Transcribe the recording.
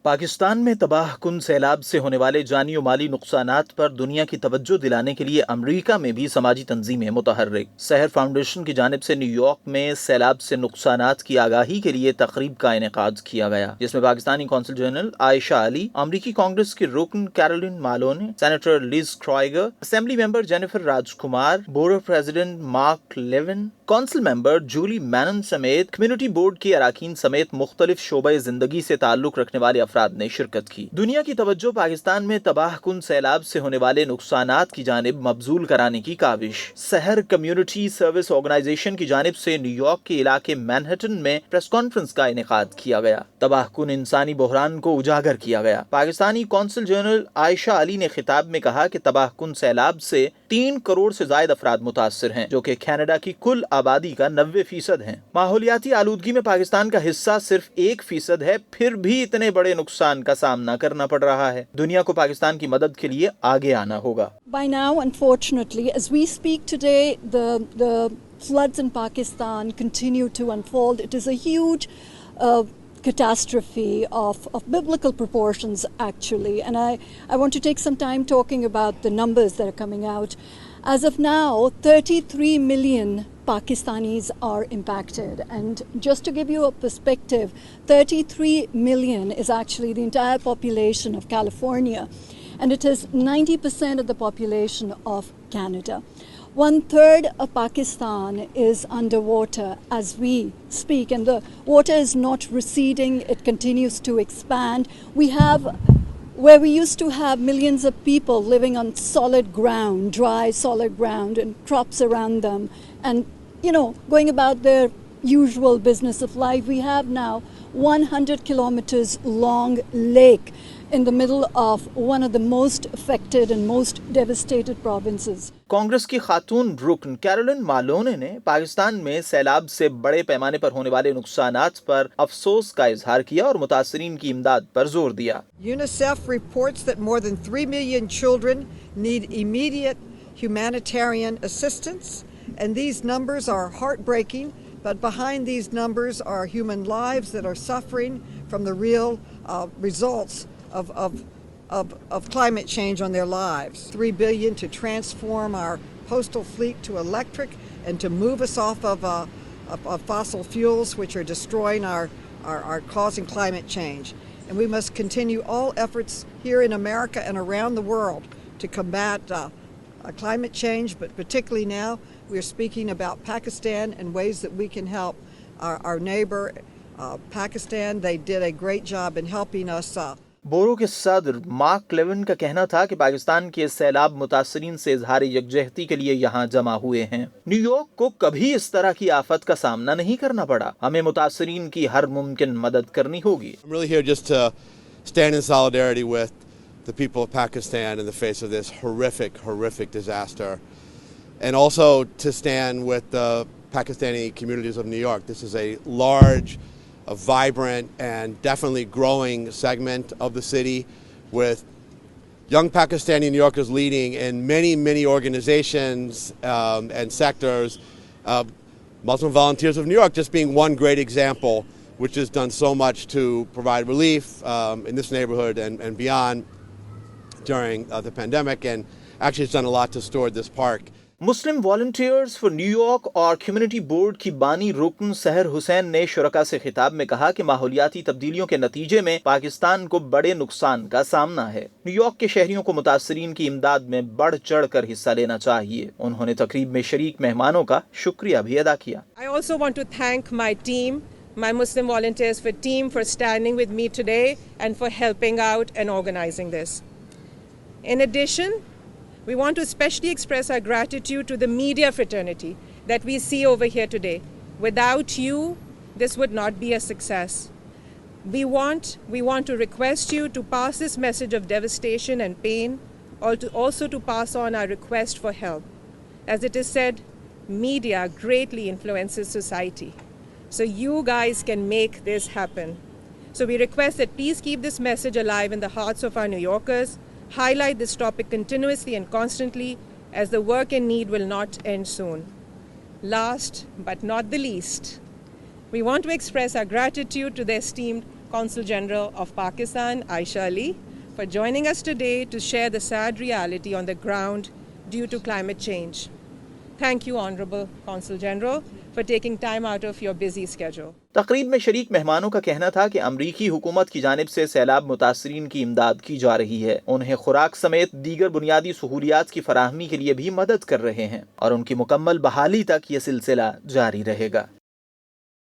पाकिस्तान में तबाहकुन सैलाब से होने वाले जानी और माली नुकसानात पर दुनिया की तवज्जो दिलाने के लिए अमेरिका में भी समाजी तंजीमें मुतहर्रिक। शहर फाउंडेशन की जानिब से न्यूयॉर्क में सैलाब से नुकसानात की आगाही के लिए तकरीब का इनेकाद किया गया, जिसमें पाकिस्तानी कौंसल जनरल आयशा अली, अमरीकी कांग्रेस की रुकन Carolyn Maloney, senator Liz Krueger, assembly member Jenifer Rajkumar, borough president Mark Levine, council member Julie Menin समेत कम्युनिटी बोर्ड के अरकान समेत मुख्तलिफ शोबे जिंदगी से ताल्लुक रखने वाले अफराद ने शिरकत की। दुनिया की तवज्जो पाकिस्तान में तबाहकुन सैलाब से होने वाले नुकसानात की जानिब मबजूल कराने की काविश। शहर कम्युनिटी सर्विस ऑर्गेनाइजेशन की जानिब से न्यूयॉर्क के इलाके मैनहट्टन में प्रेस कॉन्फ्रेंस का इनेकाद किया गया। तबाहकुन इंसानी बहरान को उजागर किया गया। पाकिस्तानी कौंसिल जनरल आयशा अली ने खिताब में कहा कि तबाहकुन सैलाब से 3 करोड़ से ज्यादा अफराद मुतासिर हैं, जो कि कनाडा की कुल आबादी का 90% है। माहौलियाती आलूदगी में पाकिस्तान का हिस्सा सिर्फ 1% है, फिर भी इतने बड़े नुकसान का सामना करना पड़ रहा है। दुनिया को पाकिस्तान की मदद के लिए आगे आना होगा। By now, unfortunately, as we speak today, the floods in Pakistan continue to unfold. It is a huge catastrophe of biblical proportions, actually. And I want to take some time talking about the numbers that are coming out. As of now, 33 million Pakistanis are impacted. And just to give you a perspective, 33 million is actually the entire population of California. And it is 90% of the population of Canada. 1/3 of Pakistan is underwater as we speak, and the water is not receding, it continues to expand. We have, where we used to have millions of people living on solid ground, dry solid ground, and crops around them, and going about their usual business of life, we have now 100 kilometers long lake in the middle of one of the most affected and most devastated provinces. Congress की खातून रुकन Carolyn मालोने ने पाकिस्तान में सैलाब से बड़े पैमाने पर होने वाले नुकसानात पर अफसोस का इजहार किया और मुतासिरीन की इमदाद पर जोर दिया। UNICEF reports that more than 3 million children need immediate humanitarian assistance, and these numbers are heartbreaking, but behind these numbers are human lives that are suffering from the real results of climate change on their lives. $3 billion to transform our postal fleet to electric and to move us off of fossil fuels, which are destroying our causing climate change. And we must continue all efforts here in America and around the world to combat climate change, but particularly now we are speaking about Pakistan and ways that we can help our neighbor Pakistan. They did a great job in helping us. बोरो के सदर mark Lewin का कहना था कि पाकिस्तान के सैलाब मुतासरीन से इजहार यकजहती के लिए यहाँ जमा हुए हैं। न्यूयॉर्क को कभी इस तरह की आफत का सामना नहीं करना पड़ा। हमें मुतासरीन की हर मुमकिन मदद करनी होगी। I'm really here just to stand in solidarity with the people of Pakistan in the face of this horrific disaster, and also to stand with the Pakistani communities of New York. This is a large, a vibrant and definitely growing segment of the city, with young Pakistani New Yorkers leading in many organizations and sectors. Muslim Volunteers of New York just being one great example, which has done so much to provide relief in this neighborhood and beyond during the pandemic, and actually has done a lot to steward this park. Muslim volunteers for New York और community board की बानी रुकन सहर हुसैन ने शुरका से खिताब में कहा कि माहौलियाती तब्दीलियों के नतीजे में पाकिस्तान को बड़े नुकसान का सामना है। न्यूयॉर्क के शहरियों को मुतासरीन की इमदाद में बढ़ चढ़ कर हिस्सा लेना चाहिए। उन्होंने तकरीब में शरीक मेहमानों का शुक्रिया भी अदा किया। I also want to thank my team, my Muslim Volunteers for team, for standing with me today and for helping out and organizing this. In addition, we want to especially express our gratitude to the media fraternity that we see over here today. Without you, this would not be a success. We want to request you to pass this message of devastation and pain, or also to pass on our request for help. As it is said, media greatly influences society. So you guys can make this happen. So we request that please keep this message alive in the hearts of our New Yorkers. Highlight this topic continuously and constantly, as the work and need will not end soon. Last but not the least, we want to express our gratitude to the esteemed Consul General of Pakistan, Aisha Ali, for joining us today to share the sad reality on the ground due to climate change. Thank you, Honorable Consul General, for taking time out of your busy schedule. تقریب میں شریک مہمانوں کا کہنا تھا کہ امریکی حکومت کی جانب سے سیلاب متاثرین کی امداد کی جا رہی ہے، انہیں خوراک سمیت دیگر بنیادی سہولیات کی فراہمی کے لیے بھی مدد کر رہے ہیں اور ان کی مکمل بحالی تک یہ سلسلہ جاری رہے گا۔